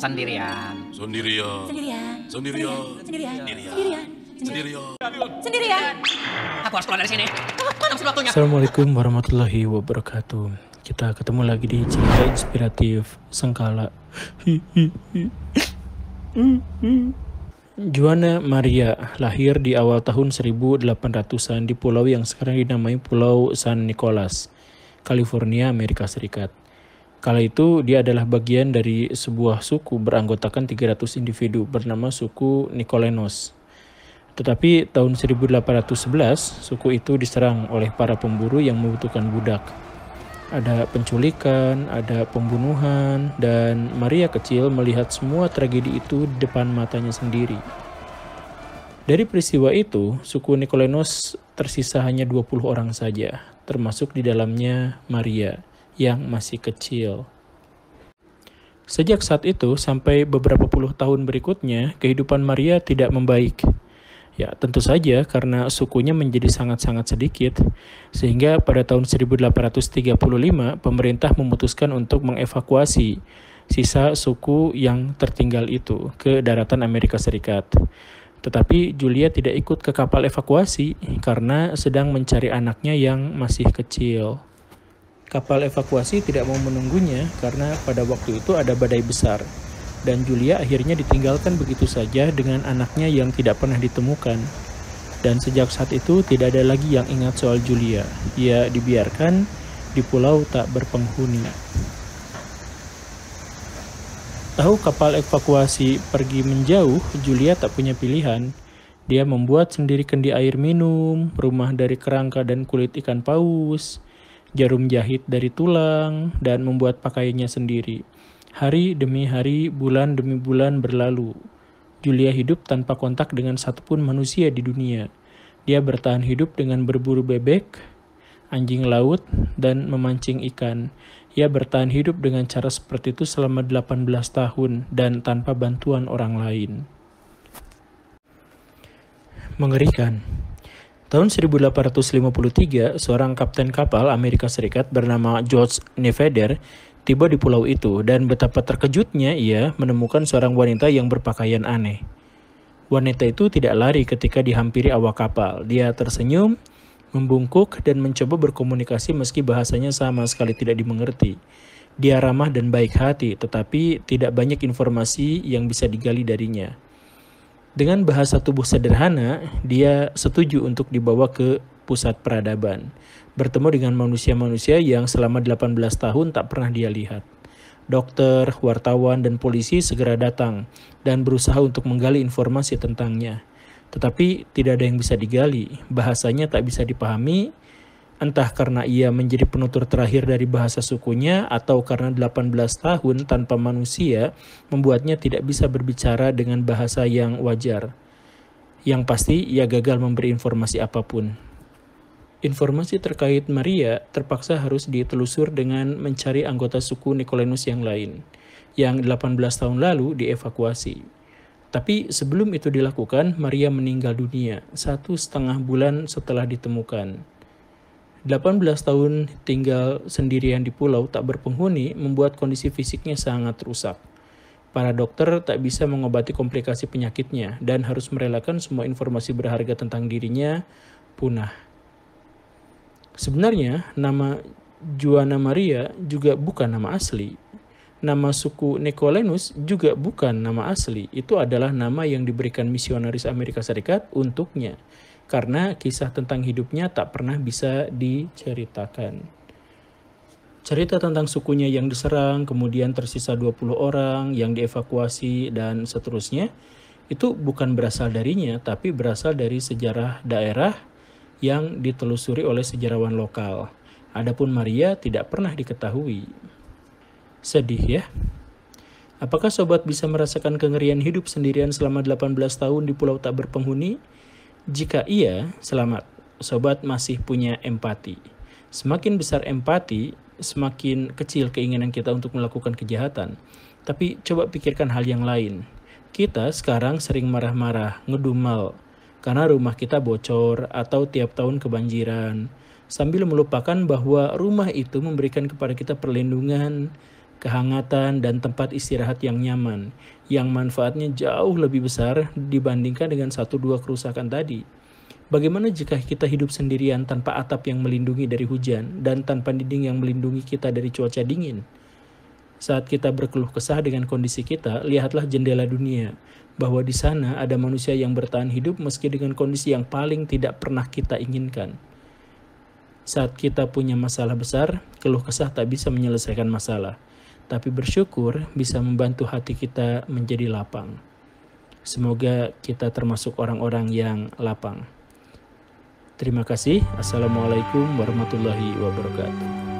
Sendirian. Sendirian. Sendirian. Sendirian. Sendirian. Sendirian. Sendirian. Sendirian. Sendirian. Aku harus keluar dari sini. Mana sudah waktunya? Assalamualaikum warahmatullahi wabarakatuh. Kita ketemu lagi di cerita inspiratif Sengkala. Juana Maria lahir di awal tahun 1800-an di pulau yang sekarang dinamai Pulau San Nicolas, California, Amerika Serikat. Kala itu dia adalah bagian dari sebuah suku beranggotakan 300 individu bernama suku Nicolenos. Tetapi tahun 1811, suku itu diserang oleh para pemburu yang membutuhkan budak. Ada penculikan, ada pembunuhan, dan Maria kecil melihat semua tragedi itu di depan matanya sendiri. Dari peristiwa itu, suku Nicolenos tersisa hanya 20 orang saja, termasuk di dalamnya Maria yang masih kecil. Sejak saat itu sampai beberapa puluh tahun berikutnya, kehidupan Maria tidak membaik. Ya, tentu saja karena sukunya menjadi sangat-sangat sedikit, sehingga pada tahun 1835 pemerintah memutuskan untuk mengevakuasi sisa suku yang tertinggal itu ke daratan Amerika Serikat. Tetapi Julia tidak ikut ke kapal evakuasi karena sedang mencari anaknya yang masih kecil. Kapal evakuasi tidak mau menunggunya karena pada waktu itu ada badai besar. Dan Julia akhirnya ditinggalkan begitu saja dengan anaknya yang tidak pernah ditemukan. Dan sejak saat itu tidak ada lagi yang ingat soal Julia. Ia dibiarkan di pulau tak berpenghuni. Tahu kapal evakuasi pergi menjauh, Julia tak punya pilihan. Dia membuat sendiri kendi air minum, rumah dari kerangka dan kulit ikan paus, jarum jahit dari tulang, dan membuat pakaiannya sendiri. Hari demi hari, bulan demi bulan berlalu. Julia hidup tanpa kontak dengan satupun manusia di dunia. Dia bertahan hidup dengan berburu bebek, anjing laut, dan memancing ikan. Ia bertahan hidup dengan cara seperti itu selama 18 tahun dan tanpa bantuan orang lain. Mengerikan. Tahun 1853, seorang kapten kapal Amerika Serikat bernama George Neveder tiba di pulau itu dan betapa terkejutnya ia menemukan seorang wanita yang berpakaian aneh. Wanita itu tidak lari ketika dihampiri awak kapal. Dia tersenyum, membungkuk, dan mencoba berkomunikasi meski bahasanya sama sekali tidak dimengerti. Dia ramah dan baik hati, tetapi tidak banyak informasi yang bisa digali darinya. Dengan bahasa tubuh sederhana, dia setuju untuk dibawa ke pusat peradaban, bertemu dengan manusia-manusia yang selama 18 tahun tak pernah dia lihat. Dokter, wartawan, dan polisi segera datang dan berusaha untuk menggali informasi tentangnya. Tetapi tidak ada yang bisa digali, bahasanya tak bisa dipahami, entah karena ia menjadi penutur terakhir dari bahasa sukunya atau karena 18 tahun tanpa manusia membuatnya tidak bisa berbicara dengan bahasa yang wajar. Yang pasti ia gagal memberi informasi apapun. Informasi terkait Maria terpaksa harus ditelusur dengan mencari anggota suku Nicolenos yang lain, yang 18 tahun lalu dievakuasi. Tapi sebelum itu dilakukan, Maria meninggal dunia 1,5 bulan setelah ditemukan. 18 tahun tinggal sendirian di pulau tak berpenghuni membuat kondisi fisiknya sangat rusak. Para dokter tak bisa mengobati komplikasi penyakitnya dan harus merelakan semua informasi berharga tentang dirinya punah. Sebenarnya, nama Juana Maria juga bukan nama asli. Nama suku Nicolenos juga bukan nama asli. Itu adalah nama yang diberikan misionaris Amerika Serikat untuknya. Karena kisah tentang hidupnya tak pernah bisa diceritakan. Cerita tentang sukunya yang diserang, kemudian tersisa 20 orang yang dievakuasi, dan seterusnya, itu bukan berasal darinya, tapi berasal dari sejarah daerah yang ditelusuri oleh sejarawan lokal. Adapun Maria tidak pernah diketahui. Sedih ya? Apakah sobat bisa merasakan kengerian hidup sendirian selama 18 tahun di pulau tak berpenghuni? Jika iya, selamat. Sobat masih punya empati. Semakin besar empati, semakin kecil keinginan kita untuk melakukan kejahatan. Tapi coba pikirkan hal yang lain. Kita sekarang sering marah-marah, ngedumel, karena rumah kita bocor atau tiap tahun kebanjiran, sambil melupakan bahwa rumah itu memberikan kepada kita perlindungan, kehangatan, dan tempat istirahat yang nyaman, yang manfaatnya jauh lebih besar dibandingkan dengan 1-2 kerusakan tadi. Bagaimana jika kita hidup sendirian tanpa atap yang melindungi dari hujan dan tanpa dinding yang melindungi kita dari cuaca dingin? Saat kita berkeluh kesah dengan kondisi kita, lihatlah jendela dunia, bahwa di sana ada manusia yang bertahan hidup meski dengan kondisi yang paling tidak pernah kita inginkan. Saat kita punya masalah besar, keluh kesah tak bisa menyelesaikan masalah, tapi bersyukur bisa membantu hati kita menjadi lapang. Semoga kita termasuk orang-orang yang lapang. Terima kasih. Assalamualaikum warahmatullahi wabarakatuh.